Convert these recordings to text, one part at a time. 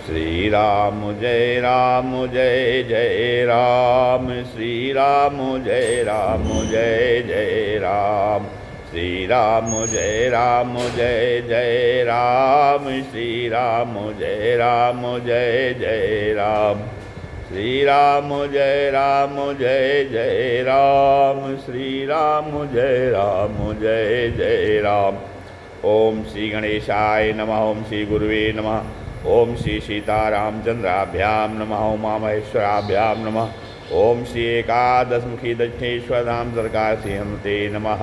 श्री राम जय जय राम, श्री राम जय जय राम, श्री राम जय जय राम, श्री राम जय जय राम, श्री राम जय जय राम, श्री राम जय जय राम। ओम श्री गणेशाय नमः, ओम श्री गुरुवे नमः, ओम श्री सीतारामचंद्राभ्याम नमः, उमा महेश्वराभ्याम नमः, ओम श्री एकादशमुखी दक्षिणेश्वर धाम सरकार सिंहते नमः।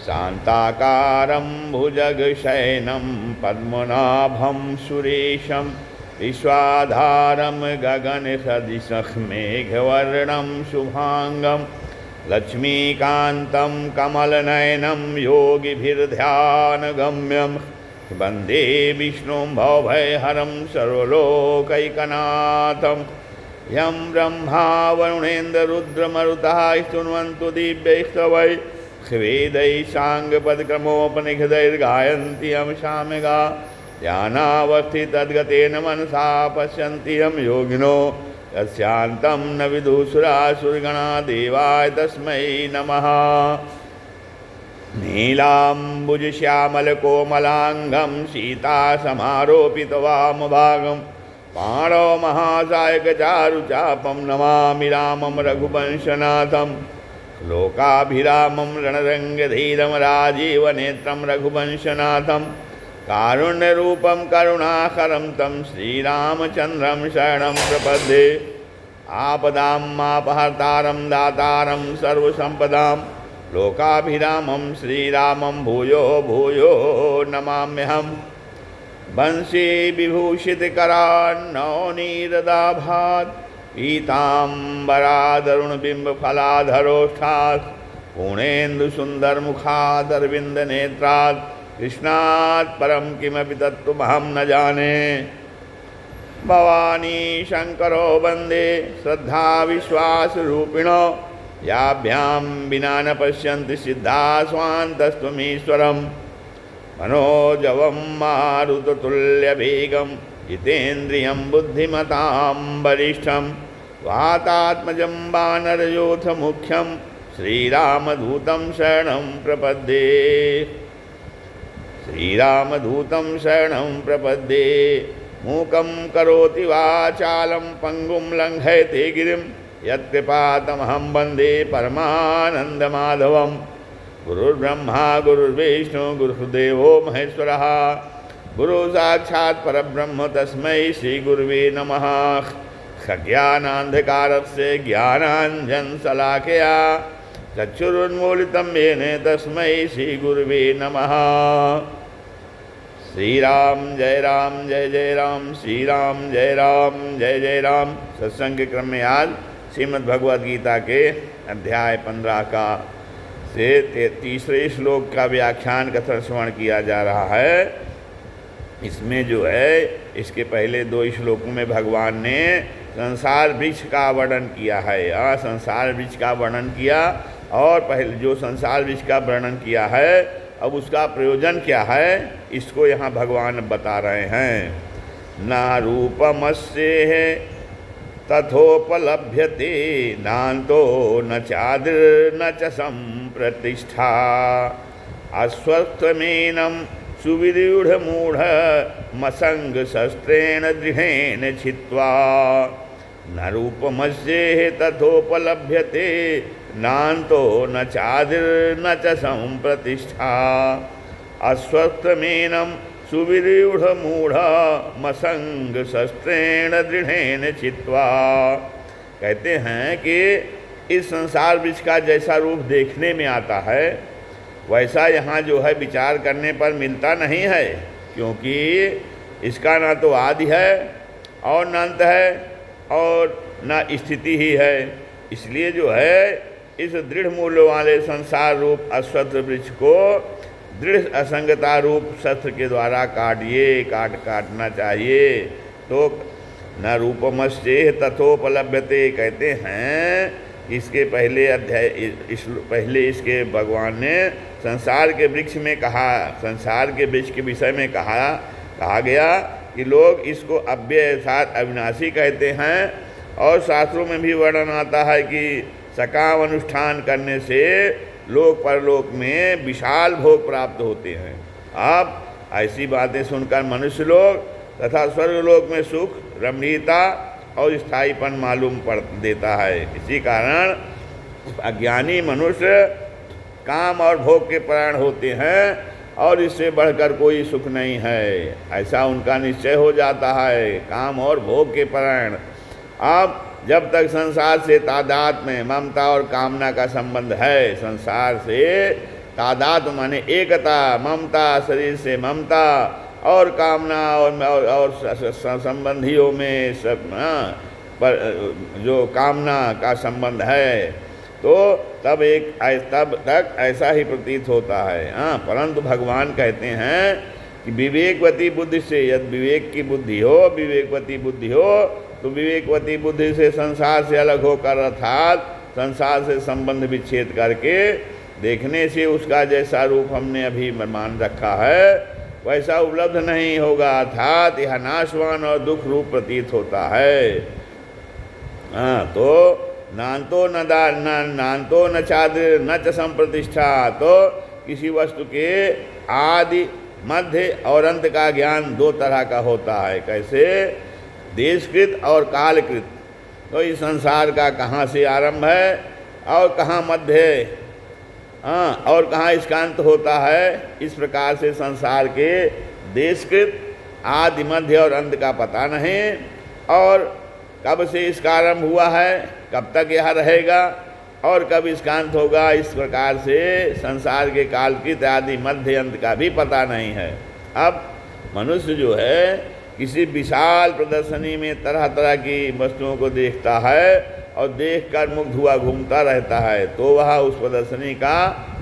शांताकारं भुजगशयनं पद्मनाभं सुरेशं, विश्वाधारं गगनसदृशं मेघवर्णं शुभांगं, लक्ष्मीकान्तं कमलनयनं योगिभिर्ध्यानगम्यं, वन्दे विष्णुं भवभयहरं सर्वलोकैकनाथं। यं ब्रह्मा वरुणेन्द्ररुद्रमरुतः स्तुन्वन्तु दिव्यैस्तवैः वेदैः साङ्गपदक्रमोपनिषदैर्गायन्ति यं सामगा, ध्यानावस्थितद्गतेन मनसा पश्यन्ति यं योगिनो, यस्यान्तं न विदुषुरासुरगणा देवाय तस्मै नमः। नीलाम्बुजश्यामलकोमलाङ्गं सीतासमारोपितवामभागं, पाणवमहासायकचारुचापं नमामि रामं रघुवंशनाथं। लोकाभिरामं रणरङ्गधीरं राजीवनेत्रं रघुवंशनाथं, कारुण्यरूपं करुणाकरं तं श्रीरामचन्द्रं शरणं प्रपद्ये। आपदामापहर्तारं दातारं सर्वसम्पदां, लोकाभिरामं श्रीरामं भूयो भूयो नमाम्यहम्। वंशी विभूषितकरान्नवनीरदाभात्, पीताम्बरादरुणबिम्बफलाधरोष्ठात्, पूर्णेन्दुसुन्दरमुखादरविन्दनेत्रात्, कृष्णात् परं किमपि तत्त्वमहं न जाने। भवानी शङ्करो वन्दे श्रद्धाविश्वासरूपिणो, याभ्यां विना न पश्यन्ति सिद्धाः स्वान्तस्त्वमीश्वरम्। मनोजवं मारुततुल्यवेगं, जितेन्द्रियं बुद्धिमतां वरिष्ठं, वातात्मजं वानरयोथमुख्यं, श्रीरामदूतं शरणं प्रपद्ये। श्रीरामदूतं शरणं प्रपद्ये। मूकं करोति वाचालं पङ्गुं लङ्घयते गिरिं, यत्कृपातमहं वन्दे परमानन्दमाधवं। गुरुर्ब्रह्मा गुरुर्विष्णु गुरुर्देवो महेश्वरः, गुरुसाक्षात् परब्रह्म तस्मै श्रीगुरुवे नमः। खज्ञानान्धकारस्य ज्ञानाञ्जनशलाकया चक्षुरुन्मीलितं येन तस्मै श्रीगुरुवे नमः। श्रीराम जय जय राम, श्रीराम जय जय राम। सत्संग के क्रम में आज श्रीमद् भगवद गीता के अध्याय 15 का से 33 श्लोक का व्याख्यान कथन श्रवण किया जा रहा है। इसमें जो है इसके पहले 2 श्लोकों में भगवान ने संसार वृक्ष का वर्णन किया है। संसार वृक्ष का वर्णन किया और पहले जो संसार वृक्ष का वर्णन किया है अब उसका प्रयोजन क्या है इसको यहाँ भगवान बता रहे हैं। ना रूपमस्येह तथोपलभ्यते, नान्तो न चादिर्न च सम्प्रतिष्ठा, अस्वस्थमेनं सुविरूढमूढमसङ्गशस्त्रेण दृढेन छित्त्वा। न रूपमस्येह तथोपलभ्यते, नान्तो न चादिर्न च सम्प्रतिष्ठा, अस्वस्थमेनं सुविरूढमूढमसङ्गशस्त्रेण दृढेन छित्त्वा। कहते हैं कि इस संसार वृक्ष का जैसा रूप देखने में आता है वैसा यहाँ जो है विचार करने पर मिलता नहीं है, क्योंकि इसका ना तो आदि है और न अंत है और न स्थिति ही है। इसलिए जो है इस दृढ़ मूल्य वाले संसार रूप अश्वत्थ वृक्ष को दृढ़ असंगता रूप शस्त्र के द्वारा काटना चाहिए। तो न रूपमस्येह तथोपलभ्यते कहते हैं इसके पहले अध्याय पहले इसके भगवान ने संसार के वृक्ष में कहा, संसार के वृक्ष के विषय में कहा गया कि लोग इसको अव्यय अर्थात अविनाशी कहते हैं, और शास्त्रों में भी वर्णन आता है कि सकाम अनुष्ठान करने से लोक परलोक में विशाल भोग प्राप्त होते हैं। अब ऐसी बातें सुनकर मनुष्य लोग तथा स्वर्गलोक में सुख, रमणीयता और स्थायीपन मालूम पड़ देता है। इसी कारण अज्ञानी मनुष्य काम और भोग के परायण होते हैं और इससे बढ़कर कोई सुख नहीं है, ऐसा उनका निश्चय हो जाता है, काम और भोग के परायण। अब जब तक संसार से तादाद में ममता और कामना का संबंध है, संसार से तादाद माने एकता, ममता शरीर से ममता और कामना और संबंधियों में सब पर जो कामना का संबंध है, तो तब तक ऐसा ही प्रतीत होता है। परंतु भगवान कहते हैं कि विवेकवती बुद्धि से, यदि विवेक की बुद्धि हो, विवेकवती बुद्धि हो, तो विवेकवती बुद्धि से संसार से अलग होकर अर्थात संसार से संबंध विच्छेद करके देखने से उसका जैसा रूप हमने अभी मान रखा है वैसा उपलब्ध नहीं होगा, अर्थात यह नाशवान और दुख रूप प्रतीत होता है। तो नान्तो न चाद्र न च संप्रतिष्ठा, तो किसी वस्तु के आदि मध्य और अंत का ज्ञान दो तरह का होता है। कैसे? देशकृत और कालकृत। तो इस संसार का कहाँ से आरंभ है और कहाँ मध्य है, और कहाँ इसका अंत होता है, इस प्रकार से संसार के देशकृत, आदि मध्य और अंत का पता नहीं, और कब से इसका आरंभ हुआ है, कब तक यह रहेगा और कब इसका अंत होगा, इस प्रकार से संसार के कालकृत, आदि मध्य, अंत का भी पता नहीं है। अब मनुष्य जो है किसी विशाल प्रदर्शनी में तरह तरह की वस्तुओं को देखता है और देखकर मुग्ध हुआ घूमता रहता है, तो वह उस प्रदर्शनी का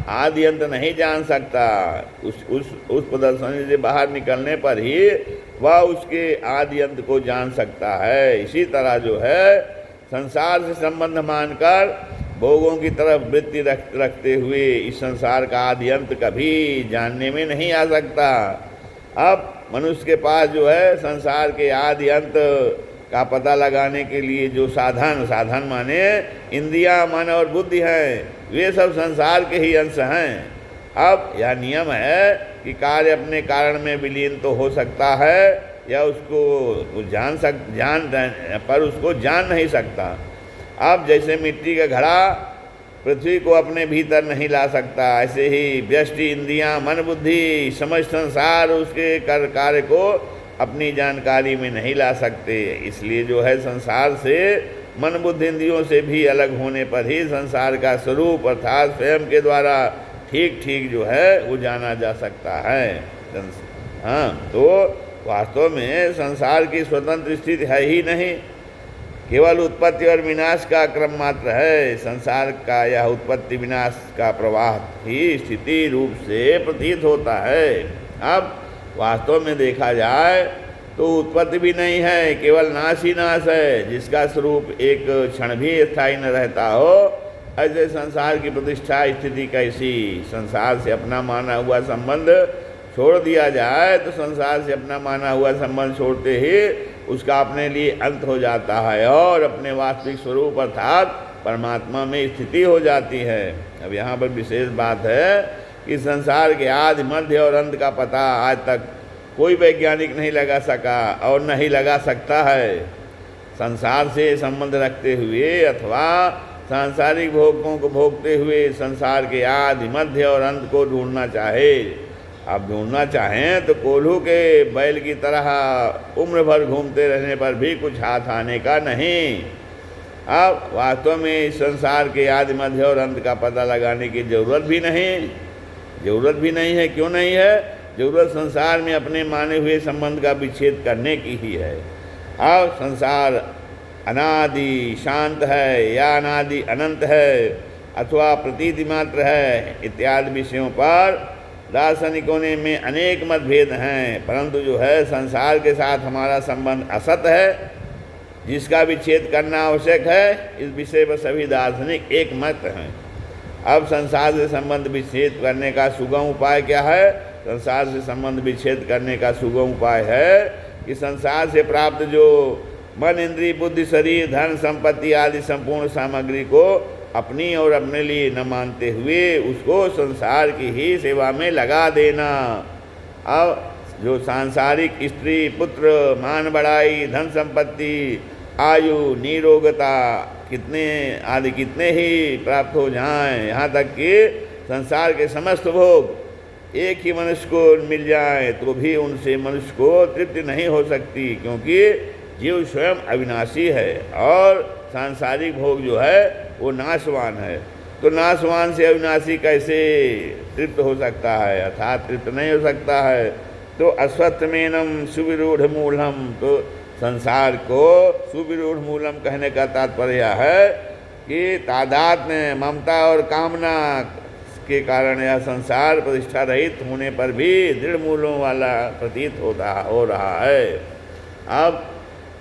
आदि अंत नहीं जान सकता। उस प्रदर्शनी से बाहर निकलने पर ही वह उसके आदि अंत को जान सकता है। इसी तरह जो है संसार से संबंध मानकर भोगों की तरफ वृत्ति रखते हुए इस संसार का आदि अंत कभी जानने में नहीं आ सकता। अब मनुष्य के पास जो है संसार के आदि अंत का पता लगाने के लिए जो साधन माने इंद्रियां, मन और बुद्धि हैं, वे सब संसार के ही अंश हैं। अब यह नियम है कि कार्य अपने कारण में विलीन तो हो सकता है या उसको जान नहीं सकता। अब जैसे मिट्टी का घड़ा पृथ्वी को अपने भीतर नहीं ला सकता, ऐसे ही व्यष्टि, इंद्रियां, मन, बुद्धि, समझ संसार उसके कार्य को अपनी जानकारी में नहीं ला सकते। इसलिए जो है संसार से, मन, बुद्धि, इंद्रियों से भी अलग होने पर ही संसार का स्वरूप अर्थात स्वयं के द्वारा ठीक ठीक जो है वो जाना जा सकता है। तो वास्तव में संसार की स्वतंत्र स्थिति है ही नहीं, केवल उत्पत्ति और विनाश का क्रम मात्र है। संसार का यह उत्पत्ति विनाश का प्रवाह ही स्थिति रूप से प्रतीत होता है। अब वास्तव में देखा जाए तो उत्पत्ति भी नहीं है, केवल नाश ही नाश है, जिसका स्वरूप एक क्षण भी स्थायी न रहता हो। ऐसे संसार की प्रतिष्ठा स्थिति कैसी? संसार से अपना माना हुआ संबंध छोड़ दिया जाए तो संसार से अपना माना हुआ संबंध छोड़ते ही उसका अपने लिए अंत हो जाता है और अपने वास्तविक स्वरूप अर्थात परमात्मा में स्थिति हो जाती है। अब यहाँ पर विशेष बात है कि संसार के आदि, मध्य और अंत का पता आज तक कोई वैज्ञानिक नहीं लगा सका और नहीं लगा सकता है। संसार से संबंध रखते हुए अथवा सांसारिक भोगों को भोगते हुए संसार के आदि, मध्य और अंत को ढूंढना चाहे, आप ढूंढना चाहें तो कोल्हू के बैल की तरह उम्र भर घूमते रहने पर भी कुछ हाथ आने का नहीं। अब वास्तव में इस संसार के आदि, मध्य और अंत का पता लगाने की जरूरत भी नहीं है। क्यों नहीं है? जरूरत संसार में अपने माने हुए संबंध का विच्छेद करने की ही है। अब संसार अनादि शांत है या अनादि अनंत है अथवा प्रतीति मात्र है इत्यादि विषयों पर दार्शनिकों ने में अनेक मतभेद हैं, परंतु जो है संसार के साथ हमारा संबंध असत है, जिसका विच्छेद करना आवश्यक है, इस विषय पर सभी दार्शनिक एक मत हैं। अब संसार से संबंध विच्छेद करने का सुगम उपाय क्या है? संसार से संबंध विच्छेद करने का सुगम उपाय है कि संसार से प्राप्त जो मन, इंद्रिय, बुद्धि, शरीर, धन, संपत्ति आदि संपूर्ण सामग्री को अपनी और अपने लिए न मानते हुए उसको संसार की ही सेवा में लगा देना। अब जो सांसारिक स्त्री, पुत्र, मान बढ़ाई, धन संपत्ति, आयु, निरोगता कितने ही प्राप्त हो जाएं, यहाँ तक कि संसार के समस्त भोग एक ही मनुष्य को मिल जाए तो भी उनसे मनुष्य को तृप्ति नहीं हो सकती, क्योंकि जीव स्वयं अविनाशी है और सांसारिक भोग जो है वो नाशवान है। तो नाशवान से अविनाशी कैसे तृप्त हो सकता है, अर्थात तृप्त नहीं हो सकता है। तो अश्वत्थमेनम सुविरूढ़ मूलम, तो संसार को सुविरूढ़ मूलम कहने का तात्पर्य है कि तादात्म्य, ममता और कामना के कारण यह संसार प्रतिष्ठा रहित होने पर भी दृढ़ मूलों वाला प्रतीत हो रहा है। अब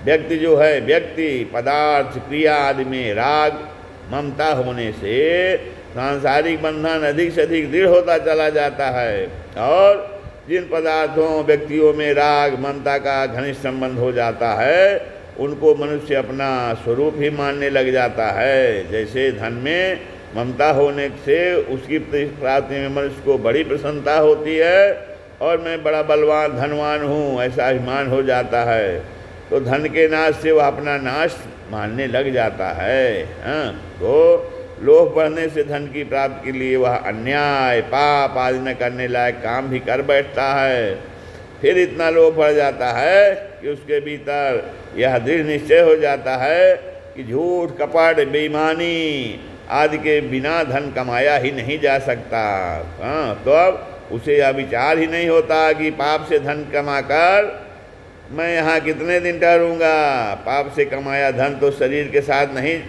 व्यक्ति जो है, व्यक्ति पदार्थ, क्रिया आदि में राग ममता होने से सांसारिक बंधन अधिक से अधिक दृढ़ होता चला जाता है, और जिन पदार्थों, व्यक्तियों में राग ममता का घनिष्ठ संबंध हो जाता है उनको मनुष्य अपना स्वरूप ही मानने लग जाता है। जैसे धन में ममता होने से उसकी प्राप्ति में मनुष्य को बड़ी प्रसन्नता होती है और मैं बड़ा बलवान धनवान हूँ ऐसा अभिमान हो जाता है, तो धन के नाश से वह अपना नाश मानने लग जाता है। तो लोभ बढ़ने से धन की प्राप्ति के लिए वह अन्याय, पाप आदि न करने लायक काम भी कर बैठता है। फिर इतना लोभ बढ़ जाता है कि उसके भीतर यह दृढ़ निश्चय हो जाता है कि झूठ, कपट, बेईमानी आदि के बिना धन कमाया ही नहीं जा सकता। तो अब उसे यह विचार ही नहीं होता कि पाप से धन कमाकर मैं यहाँ कितने दिन ठहरूंगा, पाप से कमाया धन तो शरीर के साथ नहीं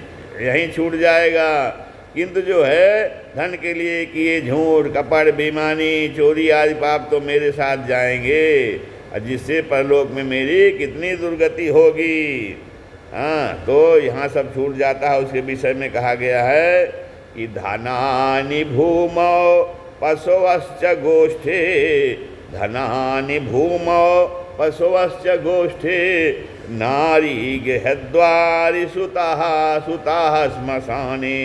यहीं छूट जाएगा, किंतु जो है धन के लिए किए झूठ, कपट, बेईमानी, चोरी आदि पाप तो मेरे साथ जाएंगे, जिससे परलोक में मेरी कितनी दुर्गति होगी। तो यहाँ सब छूट जाता है। उसके विषय में कहा गया है कि धनानि भूमौ पशवश्च गोष्ठे, धनानि भूमौ पशवश्च गोष्ठे, नारी गृहद्वारि सुताः सुताः श्मशाने,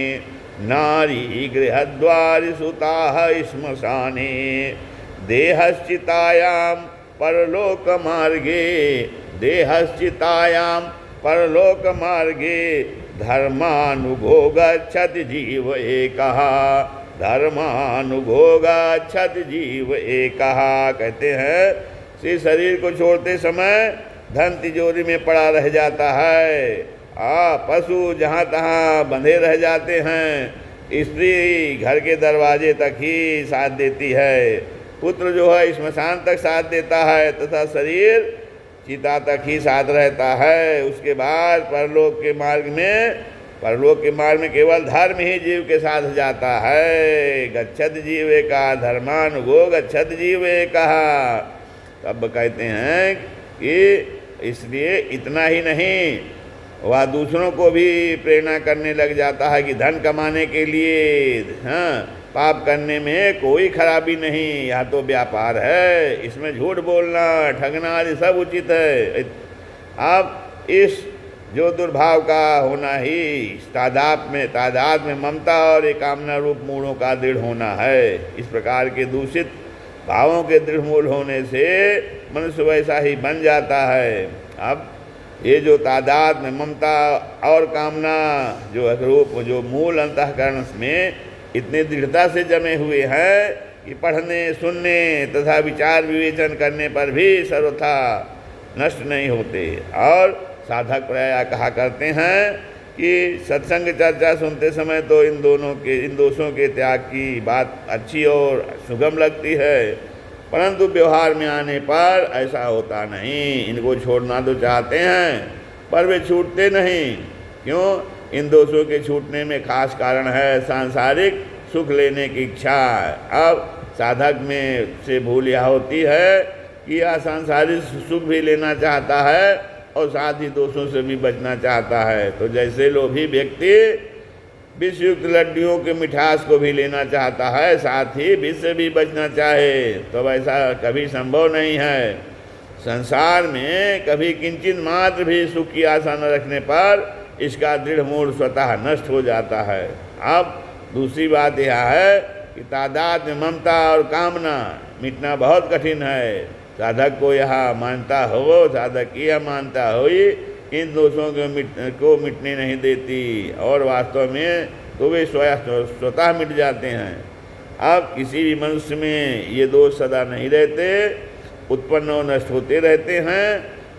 नारी गृहद्वारि सुताः श्मशाने, देहश्चितायां परलोकमार्गे, देहश्चितायां परलोकमार्गे, धर्मानुगो गच्छति जीव एकः, धर्मानुगो गच्छति जीव एकः। कहते हैं कि शरीर को छोड़ते समय धन तिजोरी में पड़ा रह जाता है, पशु जहाँ तहाँ बंधे रह जाते हैं, स्त्री घर के दरवाजे तक ही साथ देती है, पुत्र जो है श्मशान तक साथ देता है, तथा शरीर चिता तक ही साथ रहता है। उसके बाद परलोक के मार्ग में केवल धर्म ही जीव के साथ जाता है। गच्छत जीवे का धर्मानुगो गच्छत जीवे कहा। तब कहते हैं कि इसलिए इतना ही नहीं, वह दूसरों को भी प्रेरणा करने लग जाता है कि धन कमाने के लिए पाप करने में कोई खराबी नहीं, यह तो व्यापार है, इसमें झूठ बोलना, ठगना आदि सब उचित है। अब इस जो दुर्भाव का होना ही तादाद में ममता और एक कामना रूप मूलों का दृढ़ होना है। इस प्रकार के दूषित भावों के दृढ़ मूल होने से मनुष्य वैसा ही बन जाता है। अब ये जो तादाद में ममता और कामना जो रूप जो मूल अंतःकरण में इतने दृढ़ता से जमे हुए हैं कि पढ़ने, सुनने तथा विचार विवेचन करने पर भी सर्वथा नष्ट नहीं होते। और साधक प्रायः कहा करते हैं कि सत्संग चर्चा सुनते समय तो इन दोषों के त्याग की बात अच्छी और सुगम लगती है, परंतु व्यवहार में आने पर ऐसा होता नहीं। इनको छोड़ना तो चाहते हैं पर वे छूटते नहीं। क्यों? इन दोषों के छूटने में खास कारण है सांसारिक सुख लेने की इच्छा। अब साधक में से भूल यह होती है कि यह सांसारिक सुख भी लेना चाहता है और साथ ही दोषों से भी बचना चाहता है। तो जैसे लोभी व्यक्ति विषयुक्त लड्डुओं के मिठास को भी लेना चाहता है, साथ ही विष से भी बचना चाहे, तो ऐसा कभी संभव नहीं है। संसार में कभी किंचित मात्र भी सुख की आशा न रखने पर इसका दृढ़ मूल स्वतः नष्ट हो जाता है। अब दूसरी बात यह है कि तादात्म्य, ममता और कामना मिटना बहुत कठिन है। साधक को यह मानता हो, साधक की यह मानता हो, इन दोषों को मिटने नहीं देती और वास्तव में तो वे स्वतः मिट जाते हैं। अब किसी भी मनुष्य में ये दोष सदा नहीं रहते, उत्पन्न और नष्ट होते रहते हैं,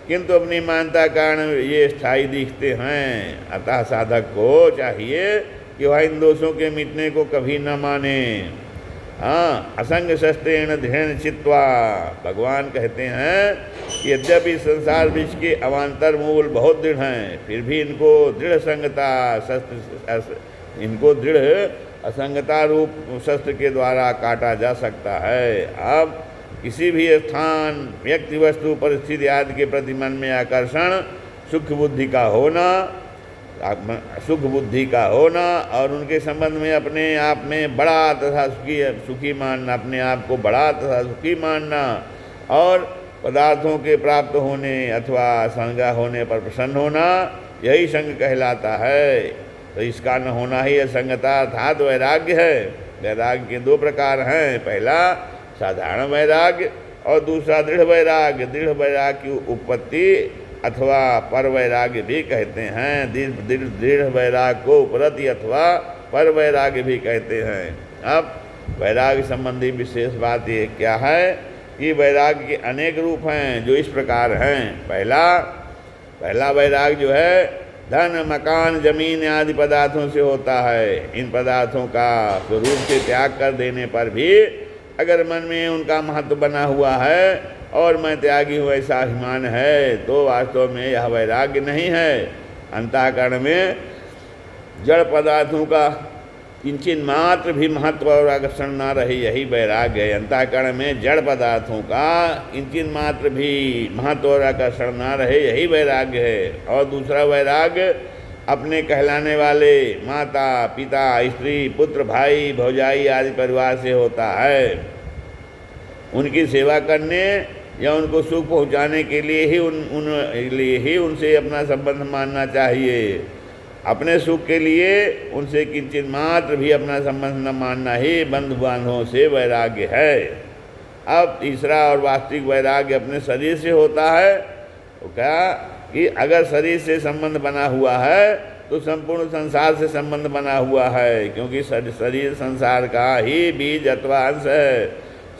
किंतु अपनी मानता कारण ये स्थायी दिखते हैं। अतः साधक को चाहिए कि वह इन दोषों के मिटने को कभी न माने। हाँ, असंग शस्त्रेण दृढ़ चित्वा, भगवान कहते हैं कि यद्यपि संसार वृक्ष के अवान्तर मूल बहुत दृढ़ हैं, फिर भी इनको दृढ़ असंगता रूप शस्त्र के द्वारा काटा जा सकता है। अब किसी भी स्थान, व्यक्ति, वस्तु, परिस्थिति आदि के प्रति मन में आकर्षण, सुख बुद्धि का होना और उनके संबंध में अपने आप में बड़ा तथा सुखी मानना, अपने आप को बड़ा तथा सुखी मानना और पदार्थों के प्राप्त होने अथवा संगा होने पर प्रसन्न होना, यही संग कहलाता है। तो इसका न होना ही असंगता अर्थात वैराग्य है। वैराग्य के दो प्रकार हैं, पहला साधारण वैराग्य और दूसरा दृढ़ वैराग्य। दृढ़ वैराग्य की उत्पत्ति अथवा पर वैराग्य भी कहते हैं। दृढ़ वैराग्य को उपरति अथवा पर वैराग्य भी कहते हैं। अब वैराग्य संबंधी विशेष बात ये क्या है कि वैराग्य के अनेक रूप हैं जो इस प्रकार हैं। पहला वैराग्य जो है धन, मकान, जमीन आदि पदार्थों से होता है। इन पदार्थों का स्वरूप से त्याग कर देने पर भी अगर मन में उनका महत्व बना हुआ है और मैं त्यागी हूँ ऐसा अभिमान है, तो वास्तव में यह वैराग्य नहीं है। अंतःकरण में जड़ पदार्थों का किंचित मात्र भी महत्व और आकर्षण न रहे, यही वैराग्य है। अंतःकरण में जड़ पदार्थों का किंचित मात्र भी महत्व और आकर्षण न रहे, यही वैराग्य है। और दूसरा वैराग्य अपने कहलाने वाले माता, पिता, स्त्री, पुत्र, भाई, भौजाई आदि परिवार से होता है। उनकी सेवा करने या उनको सुख पहुंचाने के लिए ही उनसे अपना संबंध मानना चाहिए। अपने सुख के लिए उनसे किंचित मात्र भी अपना संबंध न मानना ही बंधु बांधवों से वैराग्य है। अब तीसरा और वास्तविक वैराग्य अपने शरीर से होता है। तो क्या कि अगर शरीर से संबंध बना हुआ है तो संपूर्ण संसार से संबंध बना हुआ है, क्योंकि शरीर संसार का ही बीज अथवा अंश है।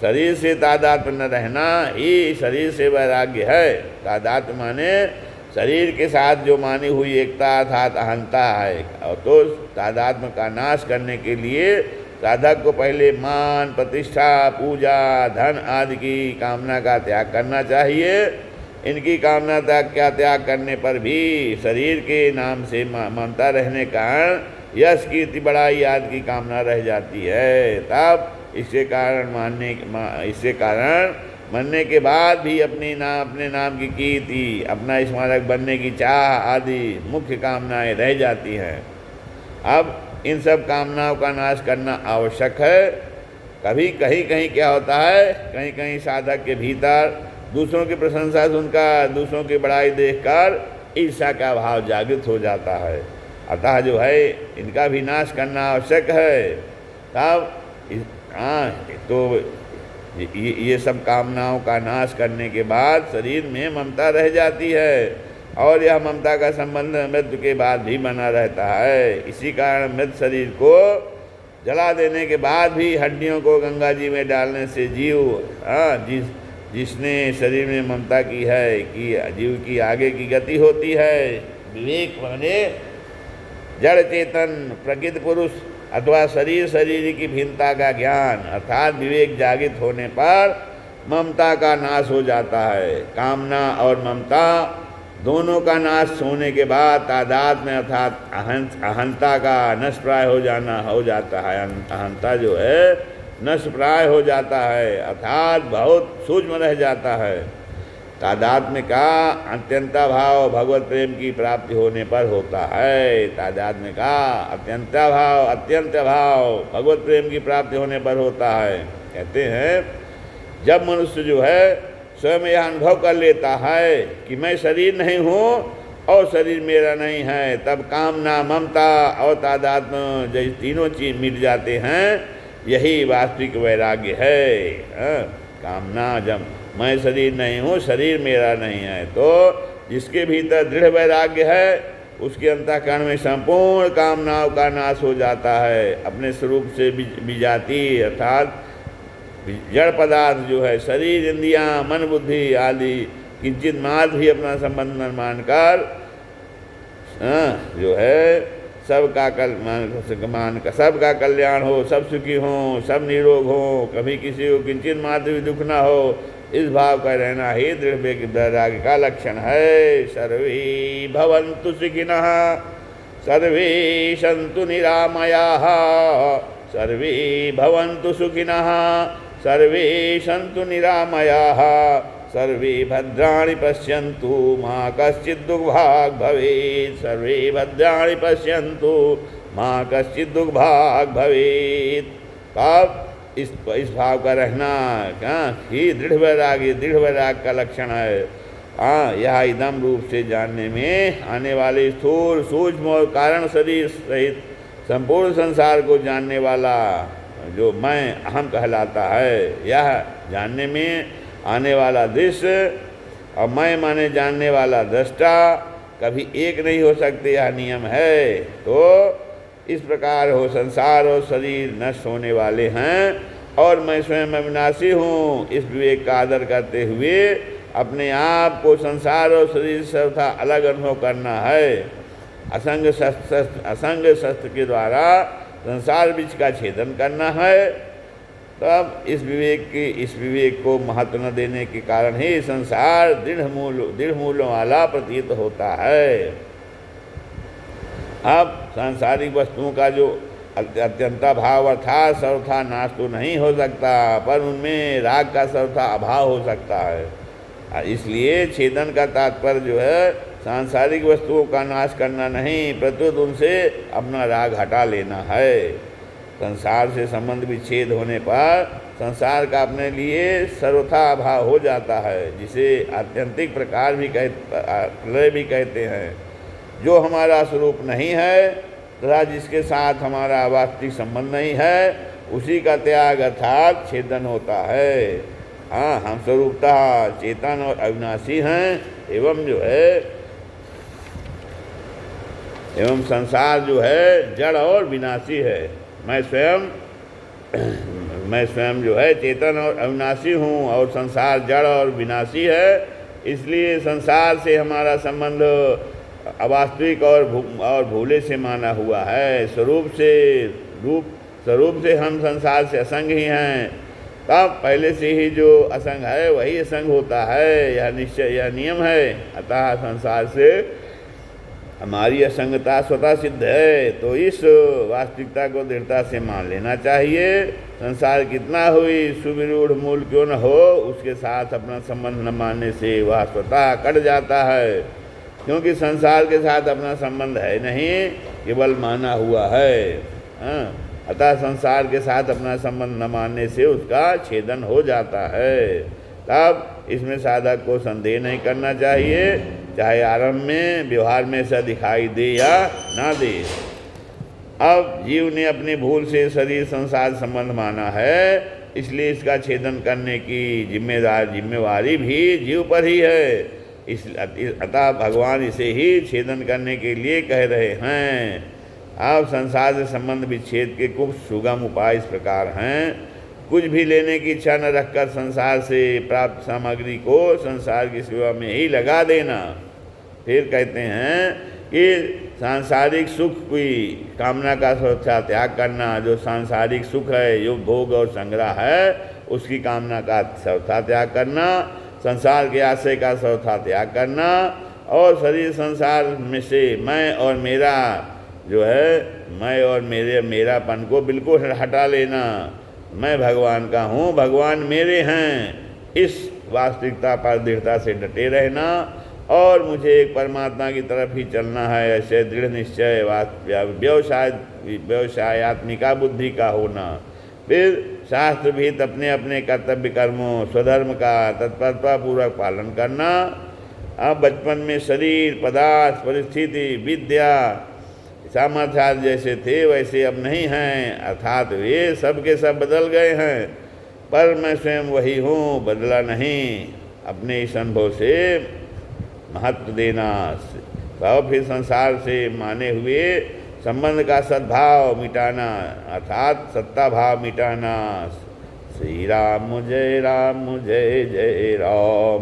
शरीर से तादात्म्य न रहना ही शरीर से वैराग्य है। तादात्म्य माने शरीर के साथ जो मानी हुई एकता अर्थात अहंता है। और तो तादात्म्य का नाश करने के लिए साधक को पहले मान, प्रतिष्ठा, पूजा, धन आदि की कामना का त्याग करना चाहिए। इनकी कामना का त्याग करने पर भी शरीर के नाम से ममता रहने का कारण यश, कीर्ति, बड़ाई आदि की कामना रह जाती है। तब इसके कारण मरने के बाद भी अपने नाम की कीर्ति, अपना स्मारक बनने की चाह आदि मुख्य कामनाएं रह जाती हैं। अब इन सब कामनाओं का नाश करना आवश्यक है। कभी कहीं क्या होता है, कहीं साधक के भीतर दूसरों की प्रशंसा सुनकर, दूसरों की बड़ाई देखकर ईर्ष्या का भाव जागृत हो जाता है। अतः जो है इनका भी नाश करना आवश्यक है। तब तो ये सब कामनाओं का नाश करने के बाद शरीर में ममता रह जाती है और यह ममता का संबंध मृत्यु के बाद भी बना रहता है। इसी कारण मृत शरीर को जला देने के बाद भी हड्डियों को गंगा जी में डालने से जीव जिसने शरीर में ममता की है कि जीव की आगे की गति होती है। विवेक माने जड़ चेतन प्रकृति पुरुष अथवा शरीर की भिन्नता का ज्ञान अर्थात विवेक जागृत होने पर ममता का नाश हो जाता है। कामना और ममता दोनों का नाश होने के बाद तादात्म्य अर्थात अहंता का नष्ट प्राय हो जाता है। अहंता जो है नष्ट प्राय हो जाता है अर्थात बहुत सूक्ष्म रह जाता है। तादात्म्य का अत्यंता भाव भगवत प्रेम की प्राप्ति होने पर होता है। तादात्म्य का अत्यंत भाव भगवत प्रेम की प्राप्ति होने पर होता है। कहते हैं जब मनुष्य जो है स्वयं यह अनुभव कर लेता है कि मैं शरीर नहीं हूँ और शरीर मेरा नहीं है, तब कामना, ममता और तादात्म्य जैसे तीनों चीज मिट जाते हैं। यही वास्तविक वैराग्य है। कामना, जब मैं शरीर नहीं हूँ, शरीर मेरा नहीं है, तो जिसके भीतर दृढ़ वैराग्य है उसके अंतःकरण में संपूर्ण कामनाओं का नाश हो जाता है। अपने स्वरूप से विजाती अर्थात जड़ पदार्थ जो है, शरीर, इंद्रियां, मन, बुद्धि आदि किंचित मात्र भी अपना संबंध न मानकर जो है सबका सबका कल्याण हो, सब सुखी हों, सब निरोग हों, कभी किसी को किंचित मात्र भी दुख ना हो, इस भाव का रहना ही दृढ़ वैराग्य का लक्षण है। सर्वे भवन्तु सुखिनः, सर्वे सन्तु निरामयाः, सर्वे भवन्तु सुखिनः, सर्वे सन्तु निरामयाः, सर्वे भद्राणि पश्यन्तु मा कश्चित् दुर्भाग् भवेत्, सर्वे भद्राणि पश्यन्तु मा कश्चित् दुर्भाग् भवेत्। अब इस भाव का रहना ही दृढ़ वैराग्य का लक्षण है। यह इदम रूप से जानने में आने वाले स्थूल, सूक्ष्म और कारण शरीर सहित संपूर्ण संसार को जानने वाला जो मैं अहम कहलाता है, यह जानने में आने वाला दृश्य और मैं माने जानने वाला दृष्टा कभी एक नहीं हो सकते, यह नियम है। तो इस प्रकार हो संसार और शरीर नष्ट होने वाले हैं और मैं स्वयं अविनाशी हूँ, इस विवेक का आदर करते हुए अपने आप को संसार और शरीर से सर्वथा अलग अनुभव करना है। असंग शस्त्र के द्वारा संसार बीच का छेदन करना है। तब इस विवेक को महत्व न देने के कारण ही संसार दृढ़ मूलों वाला प्रतीत होता है। अब सांसारिक वस्तुओं का जो अत्यंता भाव अर्थात सर्वथा नाश तो नहीं हो सकता, पर उनमें राग का सर्वथा अभाव हो सकता है। इसलिए छेदन का तात्पर्य जो है सांसारिक वस्तुओं का नाश करना नहीं, प्रत्युत उनसे अपना राग हटा लेना है। संसार से संबंध विच्छेद होने पर संसार का अपने लिए सर्वथा अभाव हो जाता है, जिसे आत्यंतिक प्रकार भी प्रलय भी कहते हैं। जो हमारा स्वरूप नहीं है तथा जिसके साथ हमारा वास्तविक संबंध नहीं है, उसी का त्याग अर्थात छेदन होता है। हम स्वरूपतः चेतन और अविनाशी हैं, एवं संसार जो है जड़ और विनाशी है। मैं स्वयं जो है चेतन और अविनाशी हूँ और संसार जड़ और विनाशी है। इसलिए संसार से हमारा संबंध अवास्तविक और भूले से माना हुआ है। स्वरूप से हम संसार से असंग ही हैं। तब पहले से ही जो असंग है वही असंग होता है, यह निश्चय, यह नियम है। अतः संसार से हमारी असंगता स्वतः सिद्ध है, तो इस वास्तविकता को दृढ़ता से मान लेना चाहिए। संसार कितना हुई सुविरूढ़ मूल क्यों न हो, उसके साथ अपना संबंध न मानने से वह स्वतः कट जाता है, क्योंकि संसार के साथ अपना संबंध है नहीं, केवल माना हुआ है। अतः संसार के साथ अपना संबंध न मानने से उसका छेदन हो जाता है। तब इसमें साधक को संदेह नहीं करना चाहिए, चाहे आरंभ में व्यवहार में से दिखाई दे या ना दे। अब जीव ने अपनी भूल से शरीर संसार संबंध माना है, इसलिए इसका छेदन करने की जिम्मेवारी भी जीव पर ही है। अतः भगवान इसे ही छेदन करने के लिए कह रहे हैं। अब संसार से संबंध विच्छेद के कुछ सुगम उपाय इस प्रकार हैं। कुछ भी लेने की इच्छा न रखकर संसार से प्राप्त सामग्री को संसार की सेवा में ही लगा देना। फिर कहते हैं कि सांसारिक सुख की कामना का सर्वथा त्याग करना। जो सांसारिक सुख है, जो भोग और संग्रह है, उसकी कामना का सर्वथा त्याग करना, संसार के आशय का सर्वथा त्याग करना, और शरीर संसार में से मैं और मेरा जो है, मैं और मेरापन को बिल्कुल हटा लेना। मैं भगवान का हूँ, भगवान मेरे हैं, इस वास्तविकता पर दृढ़ता से डटे रहना और मुझे एक परमात्मा की तरफ ही चलना है, ऐसे दृढ़ निश्चय व्यवसायात्मिका बुद्धि का होना। फिर शास्त्र विहित अपने अपने कर्तव्य कर्मों स्वधर्म का तत्परतापूर्वक पालन करना। अब बचपन में शरीर, पदार्थ, परिस्थिति, विद्या, सामर्थ्य जैसे थे वैसे अब नहीं हैं, अर्थात वे सब के सब बदल गए हैं, पर मैं स्वयं वही हूँ, बदला नहीं। अपने इस अनुभव से महत्व देना और फिर संसार से माने हुए संबंध का सद्भाव मिटाना, अर्थात सत्ता भाव मिटाना। श्री राम जय जय राम।